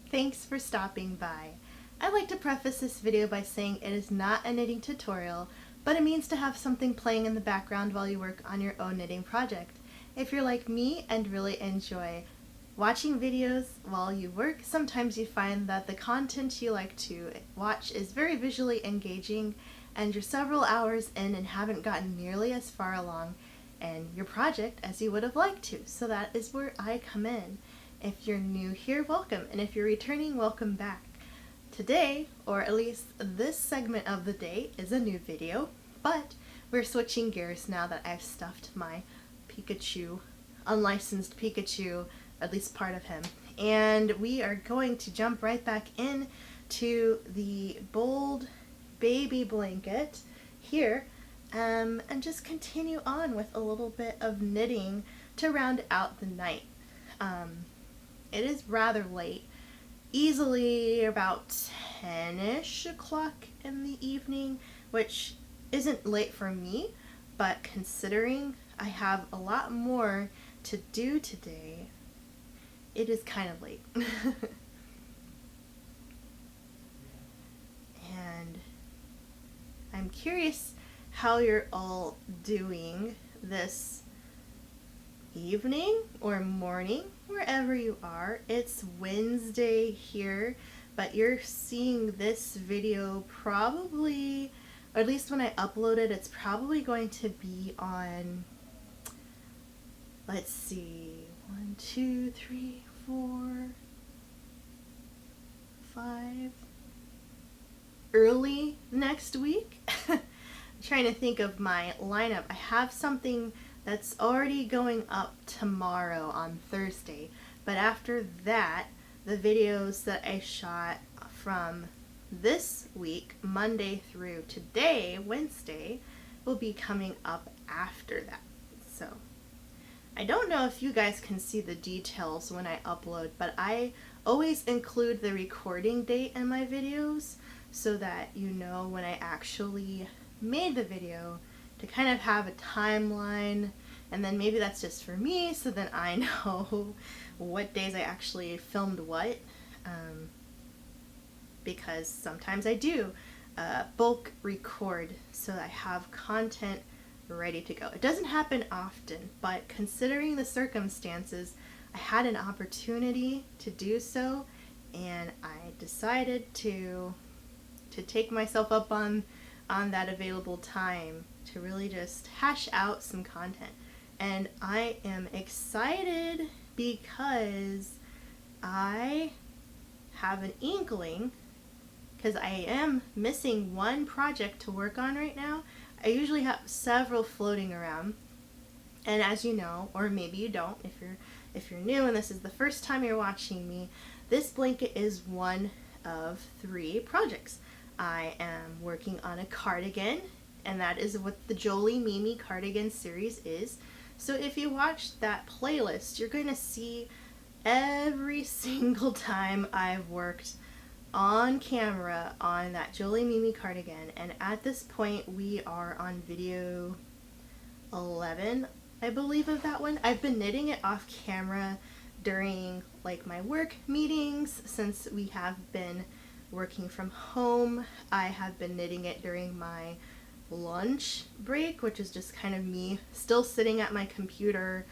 Thanks for stopping by. I'd like to preface this video by saying it is not a knitting tutorial, but it means to have something playing in the background while you work on your own knitting project. If you're like me and really enjoy watching videos while you work, sometimes you find that the content you like to watch is very visually engaging and you're several hours in and haven't gotten nearly as far along in your project as you would have liked to. So that is where I come in. If you're new here, welcome, and if you're returning, welcome back. Today, or at least this segment of the day, is a new video, but we're switching gears now that I've stuffed my Pikachu, unlicensed Pikachu, at least part of him, and we are going to jump right back in to the bold baby blanket here and just continue on with a little bit of knitting to round out the night. It is rather late, easily about 10-ish o'clock in the evening, which isn't late for me, but considering I have a lot more to do today, it is kind of late. And I'm curious how you're all doing this evening or morning, wherever you are. It's Wednesday here, but you're seeing this video probably, or at least when I upload it, it's probably going to be on, let's see, 1, 2, 3, 4, 5, early next week. I'm trying to think of my lineup. I have something that's already going up tomorrow on Thursday, but after that, the videos that I shot from this week, Monday through today, Wednesday, will be coming up after that. So I don't know if you guys can see the details when I upload, but I always include the recording date in my videos so that you know when I actually made the video, to kind of have a timeline, and then maybe that's just for me, so then I know what days I actually filmed what, because sometimes I do bulk record so I have content ready to go. It doesn't happen often, but considering the circumstances, I had an opportunity to do so, and I decided to take myself up on that available time to really just hash out some content. And I am excited because I have an inkling, because I am missing one project to work on right now. I usually have several floating around, and as you know, or maybe you don't, if you're new and this is the first time you're watching me, this blanket is one of 3 projects. I am working on a cardigan, and that is what the Jolie Mimi cardigan series is. So if you watch that playlist, you're going to see every single time I've worked on camera on that Jolie Mimi cardigan, and at this point we are on video 11, I believe, of that one. I've been knitting it off camera during like my work meetings since we have been working from home. I have been knitting it during my lunch break, which is just kind of me still sitting at my computer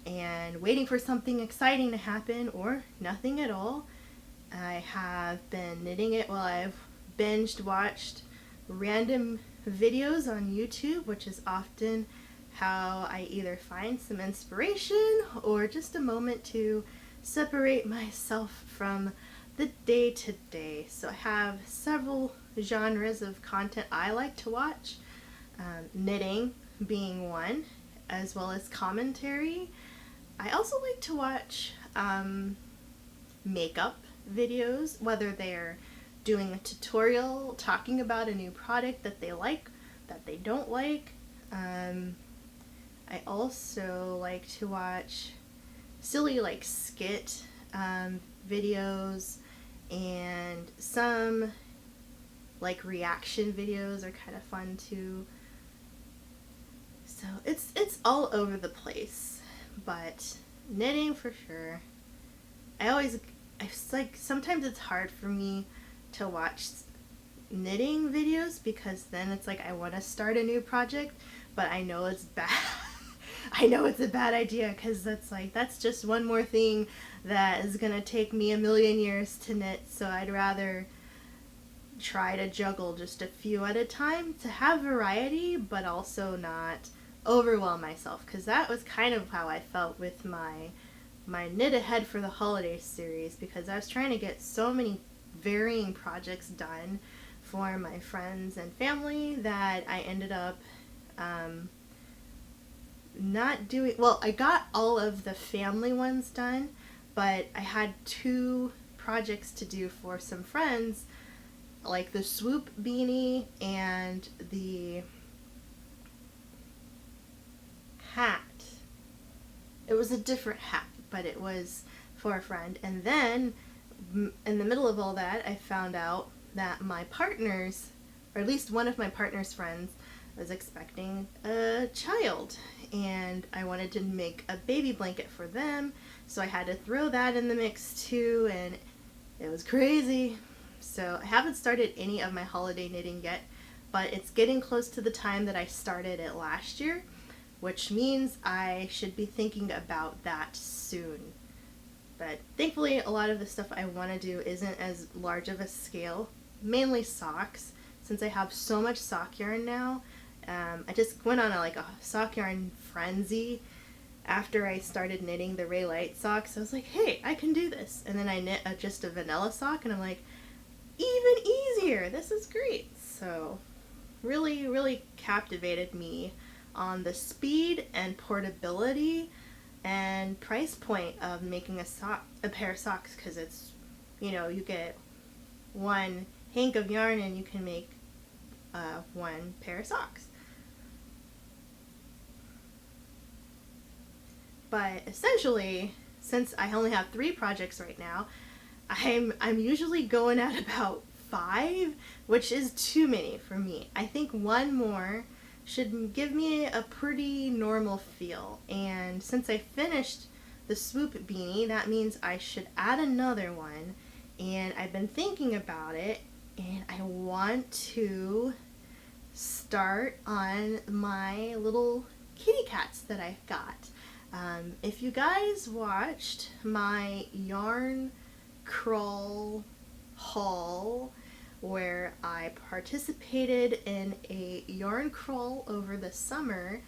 and waiting for something exciting to happen or nothing at all. I have been knitting it while I've binged watched random videos on YouTube, which is often how I either find some inspiration or just a moment to separate myself from the day-to-day. So I have several genres of content I like to watch, knitting being one, as well as commentary. I also like to watch makeup videos, whether they're doing a tutorial, talking about a new product that they like, that they don't like. I also like to watch silly like skit videos, and some like reaction videos are kind of fun too. So it's all over the place, but knitting for sure. I always it's like sometimes it's hard for me to watch knitting videos because then it's like I want to start a new project, but I know it's bad. I know it's a bad idea because that's just one more thing that is gonna take me a million years to knit. So I'd rather try to juggle just a few at a time to have variety, but also not overwhelm myself, because that was kind of how I felt with my knit ahead for the holiday series, because I was trying to get so many varying projects done for my friends and family that I ended up not doing well. I got all of the family ones done, but I had 2 projects to do for some friends, like the swoop beanie and the hat. It was a different hat, but it was for a friend. And then in the middle of all that, I found out that my partner's, or at least one of my partner's friends, was expecting a child, and I wanted to make a baby blanket for them, so I had to throw that in the mix too, and it was crazy. So I haven't started any of my holiday knitting yet, but it's getting close to the time that I started it last year, which means I should be thinking about that soon. But thankfully, a lot of the stuff I want to do isn't as large of a scale, mainly socks, since I have so much sock yarn now. I just went on a sock yarn frenzy after I started knitting the Ray Light socks. I was like, hey, I can do this. And then I knit just a vanilla sock, and I'm like, even easier. This is great. So really, really captivated me on the speed and portability and price point of making a pair of socks, because it's, you get one hank of yarn and you can make one pair of socks. But essentially, since I only have 3 projects right now, I'm usually going at about 5, which is too many for me. I think one more should give me a pretty normal feel. And since I finished the swoop beanie, that means I should add another one. And I've been thinking about it, and I want to start on my little kitty cats that I've got. If you guys watched my yarn crawl haul, where I participated in a yarn crawl over the summer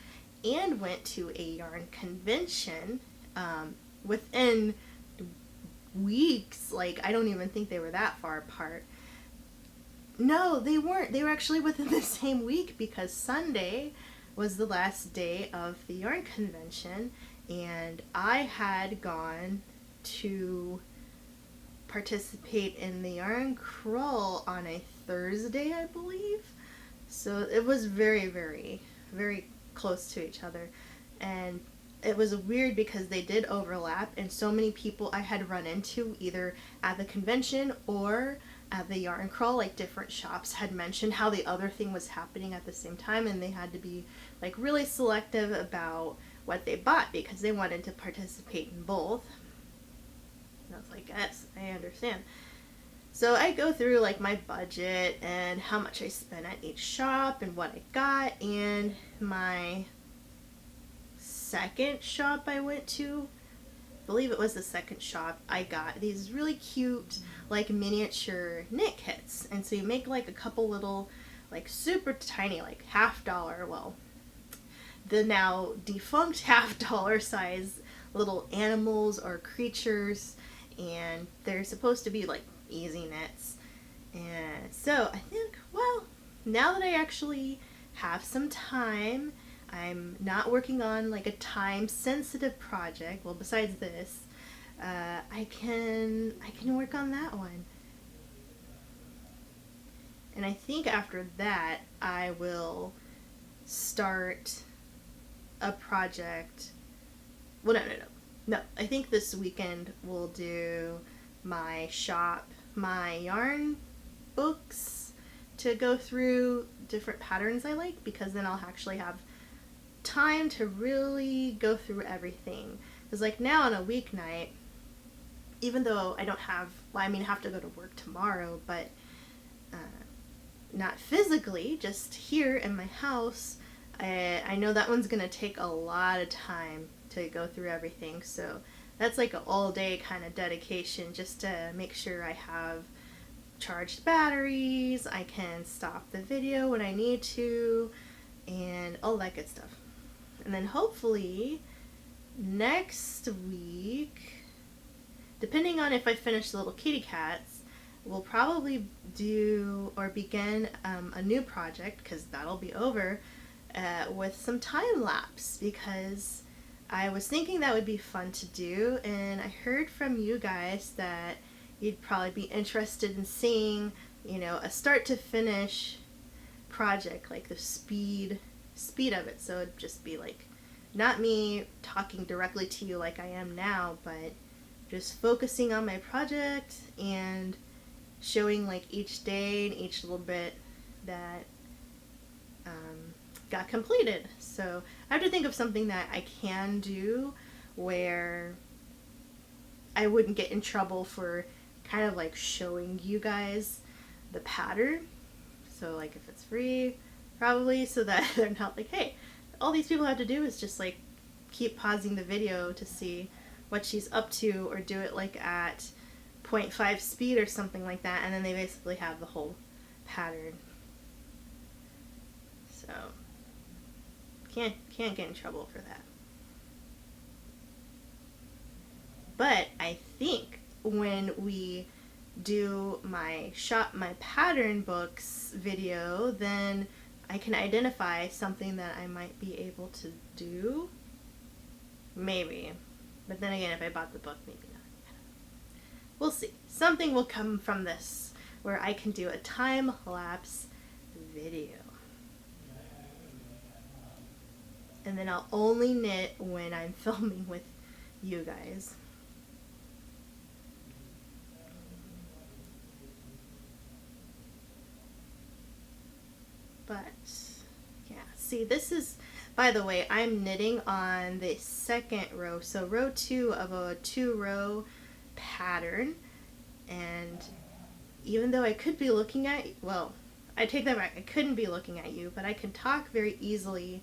and went to a yarn convention within weeks, I don't even think they were that far apart. No, they weren't. They were actually within the same week, because Sunday was the last day of the yarn convention, and I had gone to participate in the yarn crawl on a Thursday, I believe. So it was very, very, very close to each other, and it was weird because they did overlap, and so many people I had run into either at the convention or at the yarn crawl, different shops had mentioned how the other thing was happening at the same time, and they had to be really selective about what they bought because they wanted to participate in both. And I was like, yes, I understand. So I go through my budget and how much I spent at each shop and what I got, and my second shop I went to, I believe it was the second shop, I got these really cute miniature knit kits. And so you make a couple little super tiny $50, well, the now defunct $50 size little animals or creatures, and they're supposed to be easy knits. And so I think, well, now that I actually have some time, I'm not working on a time sensitive project, well, besides this, I can work on that one. And I think after that I will start a project. Well, no, I think this weekend we'll do my yarn books to go through different patterns I like, because then I'll actually have time to really go through everything. Because now on a weeknight, even though I don't have, well, I mean, I have to go to work tomorrow, but not physically, just here in my house, I know that one's going to take a lot of time to go through everything. So that's like an all day kind of dedication just to make sure I have charged batteries, I can stop the video when I need to, and all that good stuff. And then hopefully next week, depending on if I finish the little kitty cats, we'll probably do or begin a new project, because that'll be over, with some time lapse, because I was thinking that would be fun to do, and I heard from you guys that you'd probably be interested in seeing, you know, a start to finish project, like the speed of it. So it'd just be like not me talking directly to you like I am now, but just focusing on my project and showing like each day and each little bit that got completed. So I have to think of something that I can do where I wouldn't get in trouble for kind of like showing you guys the pattern. So like if it's free, probably, so that they're not like, hey, all these people have to do is just like keep pausing the video to see what she's up to, or do it like at 0.5 speed or something like that, and then they basically have the whole pattern. So can't get in trouble for that. But I think when we do my pattern books video, then I can identify something that I might be able to do. Maybe. But then again, if I bought the book, maybe not. We'll see. Something will come from this where I can do a time-lapse video. And then I'll only knit when I'm filming with you guys. But yeah, see, this is, by the way, I'm knitting on the second row, so row 2 of a 2-row pattern. And even though I could be looking at, well, I take that back, I couldn't be looking at you, but I can talk very easily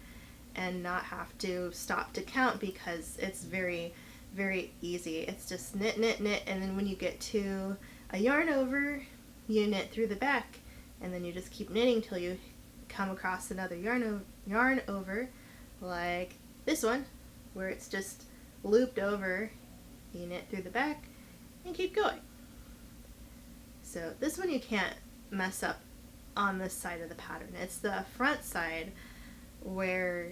and not have to stop to count, because it's very, very easy. It's just knit, knit, knit, and then when you get to a yarn over, you knit through the back, and then you just keep knitting till you come across another yarn over, like this one, where it's just looped over. You knit through the back and keep going. So this one you can't mess up on this side of the pattern. It's the front side where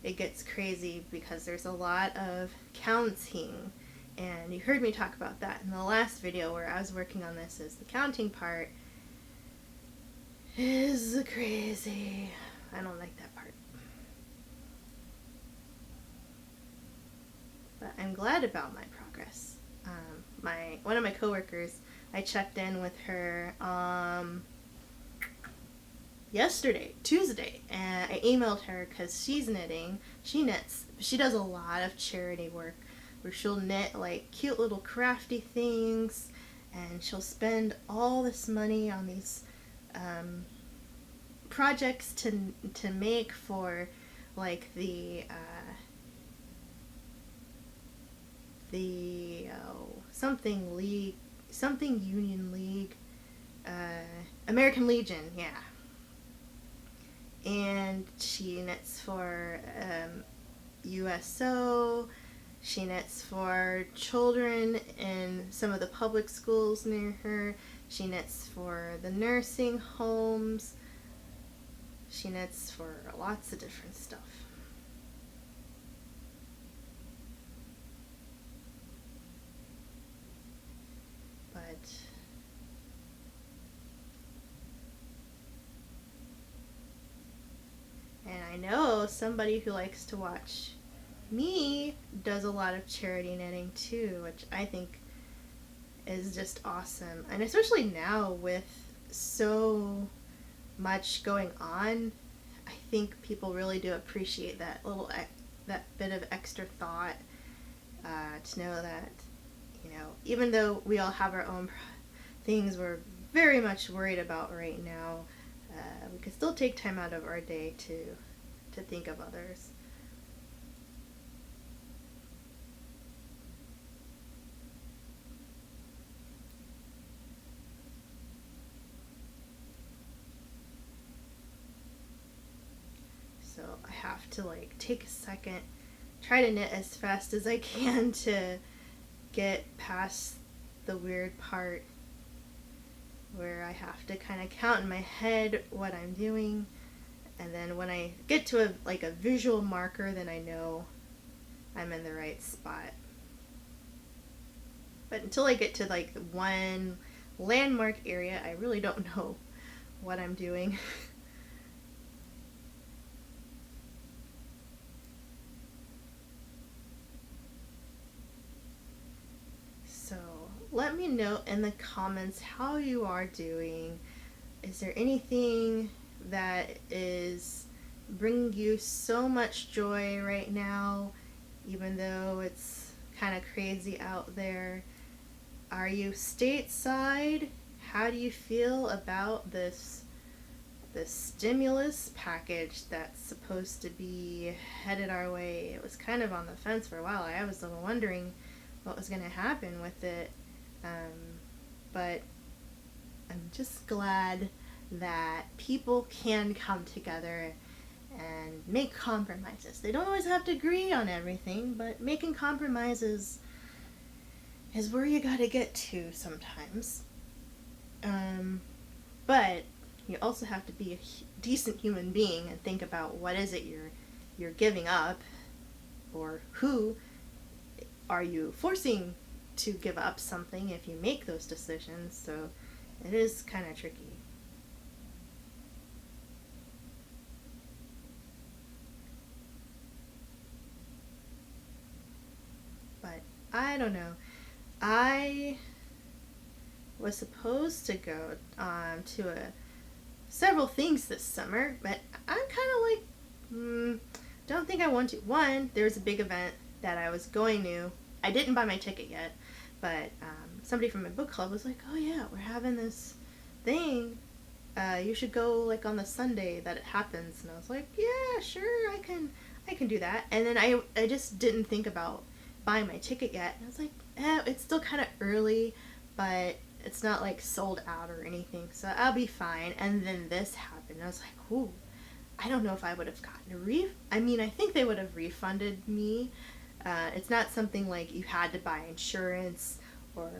it gets crazy, because there's a lot of counting, and you heard me talk about that in the last video where I was working on this. Is the counting part is crazy. I don't like that part. But I'm glad about my progress. One of my coworkers, I checked in with her yesterday, Tuesday, and I emailed her because she's knitting. She knits. She does a lot of charity work where she'll knit like cute little crafty things, and she'll spend all this money on these projects to make for like the something Union League, American Legion, yeah. And she knits for USO. She knits for children in some of the public schools near her. She knits for the nursing homes. She knits for lots of different stuff. And I know somebody who likes to watch me does a lot of charity knitting too, which I think is just awesome. And especially now with so much going on, I think people really do appreciate that bit of extra thought, to know that, even though we all have our own things we're very much worried about right now, we could still take time out of our day to think of others. So I have to take a second, try to knit as fast as I can to get past the weird part where I have to kind of count in my head what I'm doing, and then when I get to a visual marker, then I know I'm in the right spot. But until I get to one landmark area, I really don't know what I'm doing. So let me know in the comments how you are doing. Is there anything that is bringing you so much joy right now, even though it's kind of crazy out there? Are you stateside? How do you feel about this stimulus package that's supposed to be headed our way? It was kind of on the fence for a while. I was wondering what was going to happen with it, but I'm just glad that people can come together and make compromises. They don't always have to agree on everything, but making compromises is where you gotta get to sometimes. But you also have to be a decent human being and think about what is it you're giving up, or who are you forcing to give up something if you make those decisions. So it is kind of tricky. But I don't know. I was supposed to go to several things this summer, but I'm kind of don't think I want to. One, there's a big event that I was going to. I didn't buy my ticket yet, but somebody from my book club was like, "Oh yeah, we're having this thing. You should go on the Sunday that it happens." And I was like, "Yeah, sure, I can do that." And then I just didn't think about buying my ticket yet. And I was like, it's still kind of early, but it's not sold out or anything, so I'll be fine. And then this happened. I was like, ooh, I don't know if I would have gotten a I think they would have refunded me. It's not something you had to buy insurance or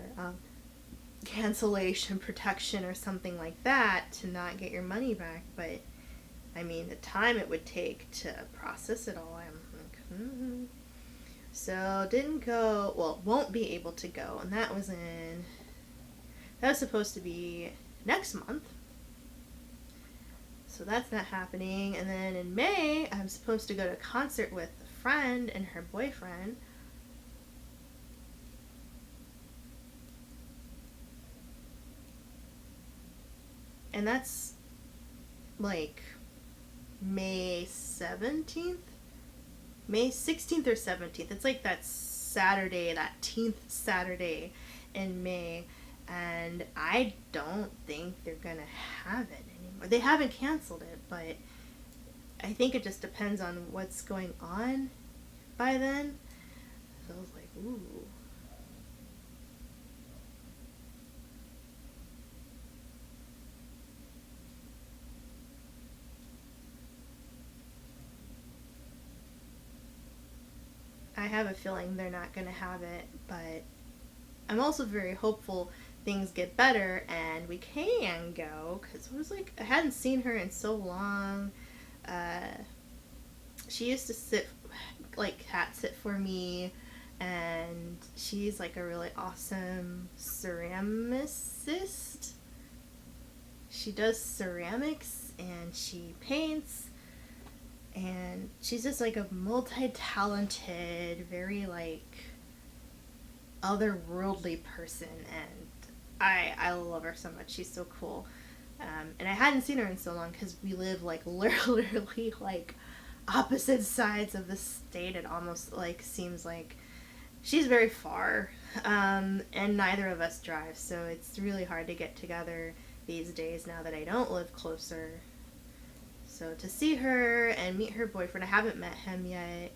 cancellation protection or something like that to not get your money back, but the time it would take to process it all, I'm like, So didn't go, won't be able to go, and that was supposed to be next month. So that's not happening. And then in May, I'm supposed to go to a concert with a friend and her boyfriend. And that's May 17th? May 16th or 17th. It's that Saturday, that 10th Saturday in May. And I don't think they're going to have it anymore. They haven't canceled it, but I think it just depends on what's going on by then. So I was like, ooh. I have a feeling they're not going to have it, but I'm also very hopeful things get better and we can go, because it was I hadn't seen her in so long. She used to cat sit for me, and she's a really awesome ceramicist. She does ceramics and she paints, and she's just a multi-talented, very otherworldly person, and I love her so much. She's so cool. And I hadn't seen her in so long because we live literally opposite sides of the state. It almost seems she's very far, and neither of us drive, so it's really hard to get together these days now that I don't live closer. So to see her and meet her boyfriend, I haven't met him yet.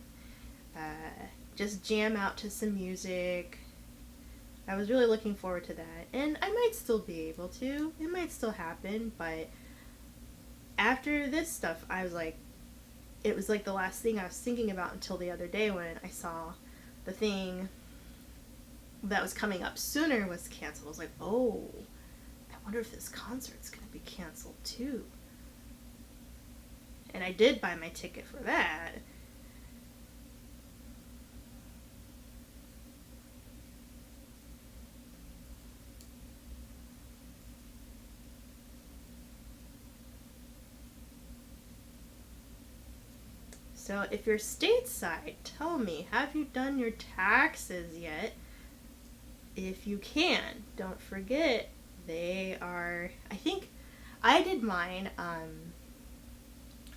Just jam out to some music. I was really looking forward to that, and I might still be able to. It might still happen, but after this stuff, I was like, it was like the last thing I was thinking about until the other day when I saw the thing that was coming up sooner was canceled. I was like, oh, I wonder if this concert's going to be canceled too. And I did buy my ticket for that. So if you're stateside, tell me, have you done your taxes yet? If you can, don't forget they are, I think I did mine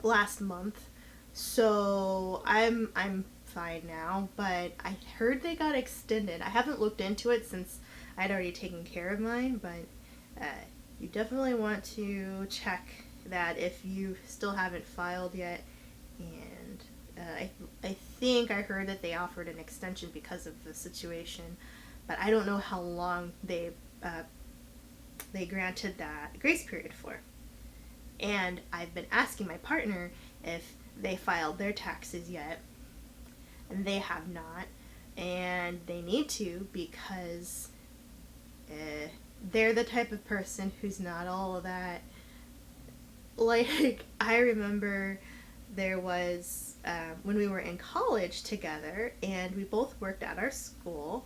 last month. So I'm fine now, but I heard they got extended. I haven't looked into it since I'd already taken care of mine, but you definitely want to check that if you still haven't filed yet. And I think I heard that they offered an extension because of the situation, but I don't know how long they granted that grace period for. And I've been asking my partner if they filed their taxes yet, and they have not, and they need to because they're the type of person who's not all of that. Like, I remember there was when we were in college together and we both worked at our school,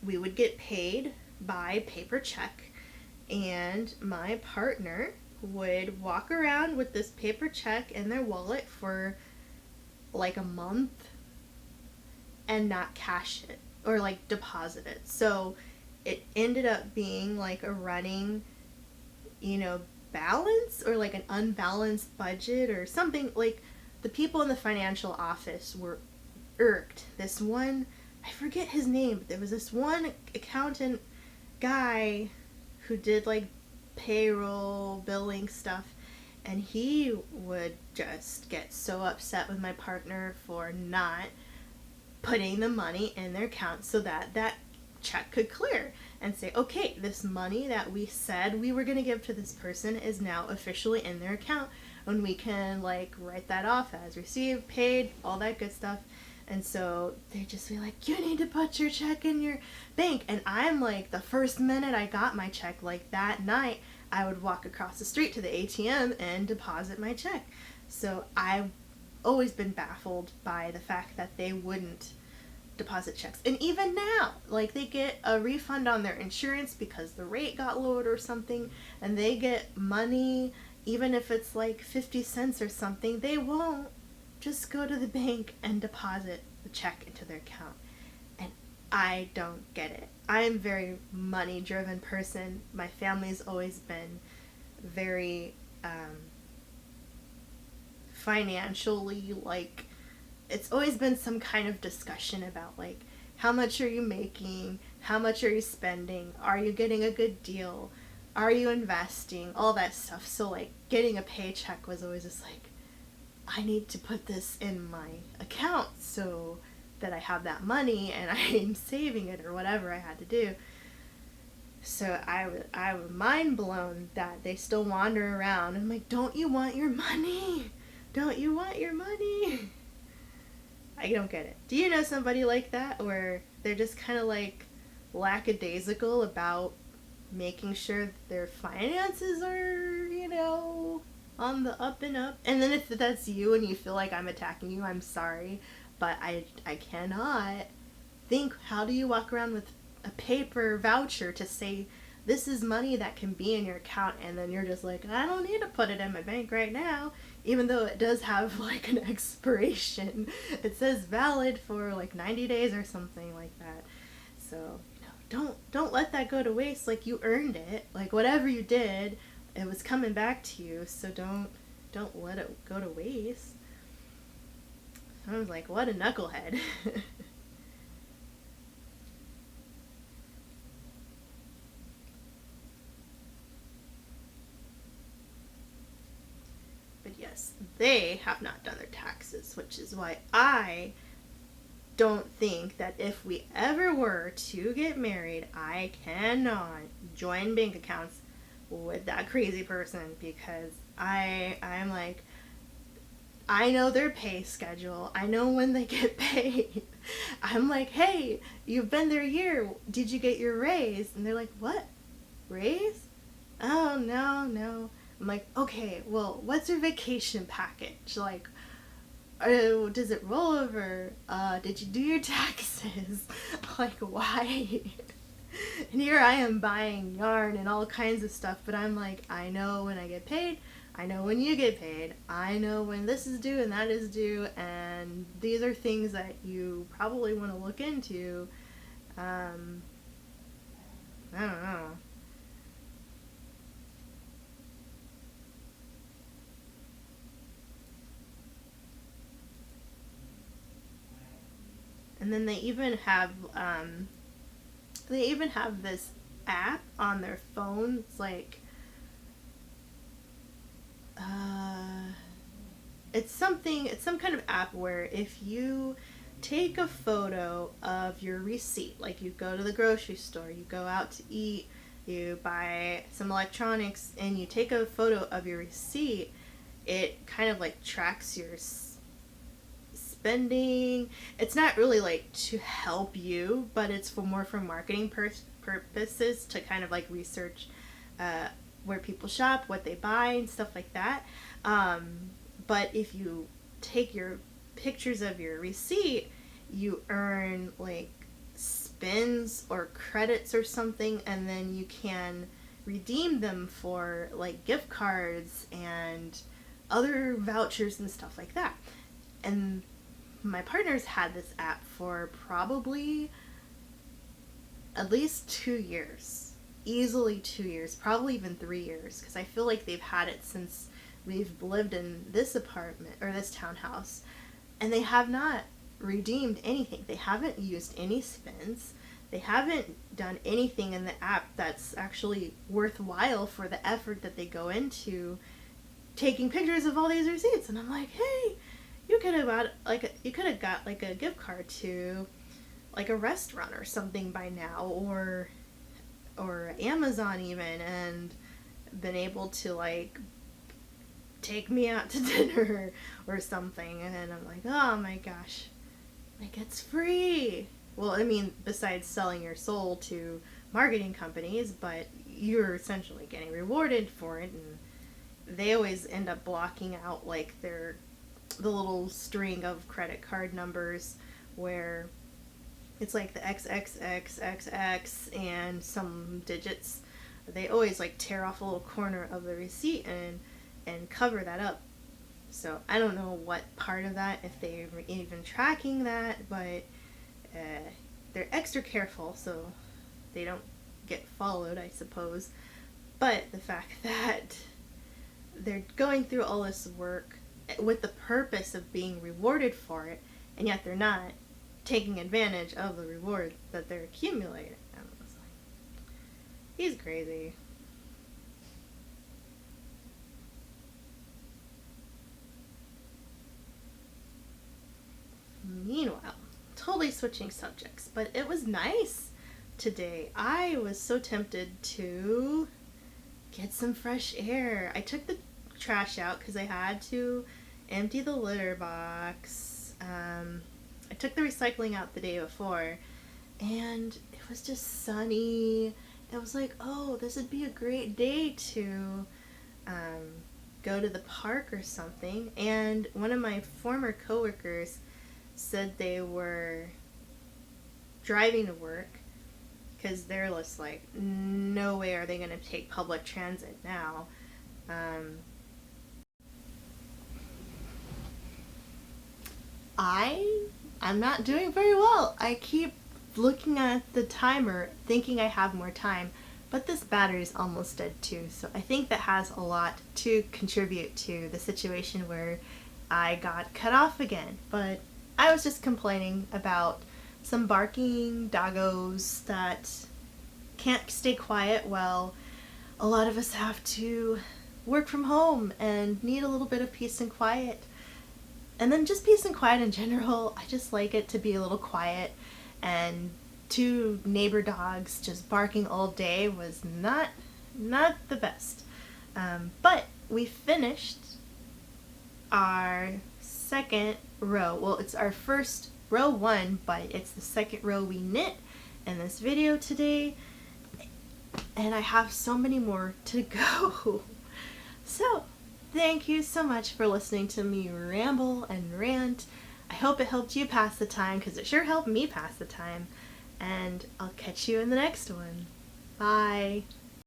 we would get paid by paper check, and my partner would walk around with this paper check in their wallet for like a month and not cash it or like deposit it. So it ended up being like a running, balance or like an unbalanced budget or something. Like, the people in the financial office were irked. This one, I forget his name, but there was this one accountant guy who did like payroll, billing stuff, and he would just get so upset with my partner for not putting the money in their account so that that check could clear, and say, okay, this money that we said we were going to give to this person is now officially in their account, and we can like write that off as received, paid, all that good stuff. And so they just be like, you need to put your check in your bank. And I'm like, the first minute I got my check, like that night, I would walk across the street to the ATM and deposit my check. So I've always been baffled by the fact that they wouldn't deposit checks. And even now, like, they get a refund on their insurance because the rate got lowered or something, and they get money, even if it's like 50 cents or something, they won't just go to the bank and deposit the check into their account. And I don't get it. I am a very money driven person. My family's always been very financially, like, it's always been some kind of discussion about like, how much are you making, how much are you spending, are you getting a good deal, are you investing, all that stuff. So like, getting a paycheck was always just like, I need to put this in my account so that I have that money and I'm saving it or whatever I had to do. So I was mind blown that they still wander around. I'm like, don't you want your money? Don't you want your money? I don't get it. Do you know somebody like that where they're just kind of like lackadaisical about making sure that their finances are, on the up and up? And then if that's you and you feel like I'm attacking you, I'm sorry, but I cannot think, how do you walk around with a paper voucher to say this is money that can be in your account, and then you're just like, I don't need to put it in my bank right now, even though it does have like an expiration. It says valid for like 90 days or something like that. So don't let that go to waste. Like, you earned it. Like, whatever you did, it was coming back to you, so don't let it go to waste. I was like, what a knucklehead. But yes, they have not done their taxes, which is why I don't think that if we ever were to get married, I cannot join bank accounts with that crazy person, because I'm like, I know their pay schedule. I know when they get paid. I'm like, hey, you've been there a year. Did you get your raise? And they're like, what? Raise? Oh, no, no. I'm like, okay, well, what's your vacation package? Like, oh, does it roll over? Did you do your taxes? Like, why? And here I am buying yarn and all kinds of stuff, but I'm like, I know when I get paid. I know when you get paid. I know when this is due and that is due, and these are things that you probably want to look into. I don't know. And then they even have this app on their phone. It's like, uh, it's some kind of app where if you take a photo of your receipt, like you go to the grocery store, you go out to eat, you buy some electronics, and you take a photo of your receipt, it kind of like tracks your spending. It's not really like to help you, but it's for more for marketing purposes, to kind of like research uh, where people shop, what they buy, and stuff like that. But if you take your pictures of your receipt, you earn like spins or credits or something, and then you can redeem them for like gift cards and other vouchers and stuff like that. And my partner's had this app for probably at least 2 years. Easily 2 years, probably even 3 years, because I feel like they've had it since we've lived in this apartment or this townhouse, and they have not redeemed anything. They haven't used any spins. They haven't done anything in the app that's actually worthwhile for the effort that they go into taking pictures of all these receipts. And I'm like, hey, you could have got like a gift card to like a restaurant or something by now, or Amazon even, and been able to like take me out to dinner or something. And I'm like, oh my gosh, like, it's free. Well, I mean, besides selling your soul to marketing companies, but you're essentially getting rewarded for it. And they always end up blocking out like the little string of credit card numbers where it's like the XXXXX and some digits. They always like tear off a little corner of the receipt and cover that up. So I don't know what part of that, if they're even tracking that, but they're extra careful so they don't get followed, I suppose. But the fact that they're going through all this work with the purpose of being rewarded for it, and yet they're not taking advantage of the reward that they're accumulating. I was like, he's crazy. Meanwhile, totally switching subjects, but it was nice today. I was so tempted to get some fresh air. I took the trash out because I had to empty the litter box. I took the recycling out the day before, and it was just sunny. It was like, oh, this would be a great day to go to the park or something. And one of my former coworkers said they were driving to work because they're just like, no way are they going to take public transit now. I'm not doing very well. I keep looking at the timer thinking I have more time, but this battery's almost dead too, so I think that has a lot to contribute to the situation where I got cut off again. But I was just complaining about some barking doggos that can't stay quiet while a lot of us have to work from home and need a little bit of peace and quiet. And then just peace and quiet in general. I just like it to be a little quiet, and two neighbor dogs just barking all day was not the best. But we finished our second row. Well, it's our first row 1, but it's the second row we knit in this video today. And I have so many more to go. So, thank you so much for listening to me ramble and rant. I hope it helped you pass the time, because it sure helped me pass the time. And I'll catch you in the next one. Bye.